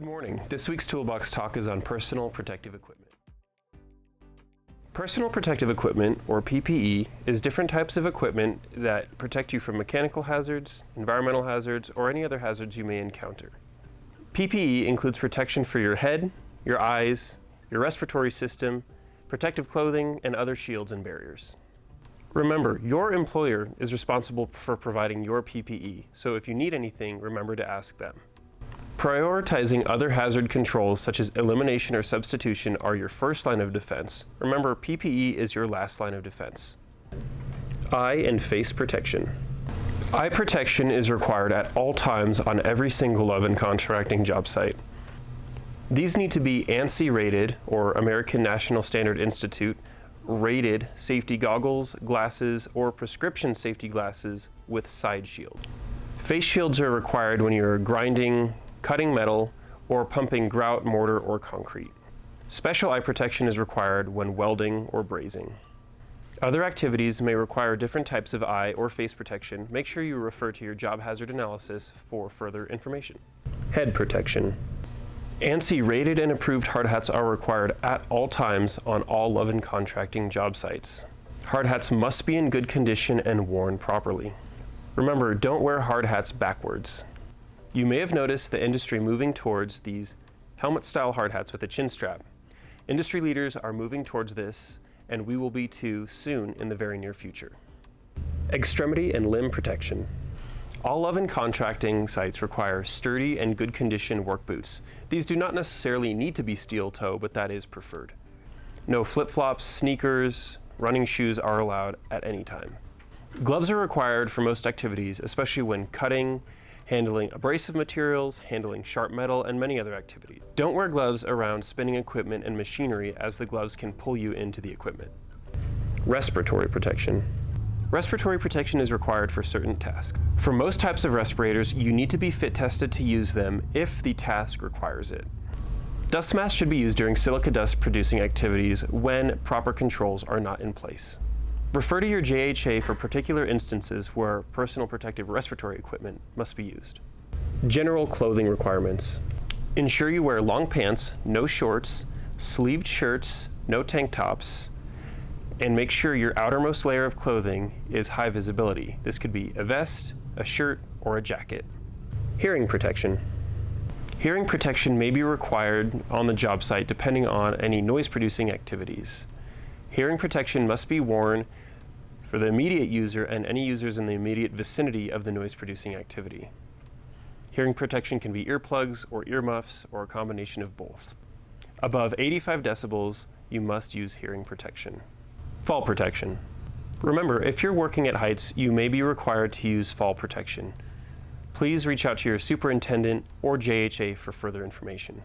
Good morning. This week's Toolbox Talk is on personal protective equipment. Personal protective equipment, or PPE, is different types of equipment that protect you from mechanical hazards, environmental hazards, or any other hazards you may encounter. PPE includes protection for your head, your eyes, your respiratory system, protective clothing, and other shields and barriers. Remember, your employer is responsible for providing your PPE, so if you need anything, remember to ask them. Prioritizing other hazard controls such as elimination or substitution are your first line of defense. Remember, PPE is your last line of defense. Eye and face protection. Eye protection is required at all times on every single Loven Contracting job site. These need to be ANSI rated, or American National Standard Institute, rated safety goggles, glasses, or prescription safety glasses with side shield. Face shields are required when you're grinding, cutting metal, or pumping grout, mortar, or concrete. Special eye protection is required when welding or brazing. Other activities may require different types of eye or face protection. Make sure you refer to your job hazard analysis for further information. Head protection. ANSI rated and approved hard hats are required at all times on all Loven Contracting job sites. Hard hats must be in good condition and worn properly. Remember, don't wear hard hats backwards. You may have noticed the industry moving towards these helmet-style hard hats with a chin strap. Industry leaders are moving towards this, and we will be too soon in the very near future. Extremity and limb protection. All Loven Contracting sites require sturdy and good condition work boots. These do not necessarily need to be steel toe, but that is preferred. No flip-flops, sneakers, running shoes are allowed at any time. Gloves are required for most activities, especially when cutting, handling abrasive materials, handling sharp metal, and many other activities. Don't wear gloves around spinning equipment and machinery, as the gloves can pull you into the equipment. Respiratory protection. Respiratory protection is required for certain tasks. For most types of respirators, you need to be fit tested to use them if the task requires it. Dust masks should be used during silica dust producing activities when proper controls are not in place. Refer to your JHA for particular instances where personal protective respiratory equipment must be used. General clothing requirements. Ensure you wear long pants, no shorts, sleeved shirts, no tank tops, and make sure your outermost layer of clothing is high visibility. This could be a vest, a shirt, or a jacket. Hearing protection. Hearing protection may be required on the job site depending on any noise-producing activities. Hearing protection must be worn for the immediate user and any users in the immediate vicinity of the noise-producing activity. Hearing protection can be earplugs or earmuffs or a combination of both. Above 85 decibels, you must use hearing protection. Fall protection. Remember, if you're working at heights, you may be required to use fall protection. Please reach out to your superintendent or JHA for further information.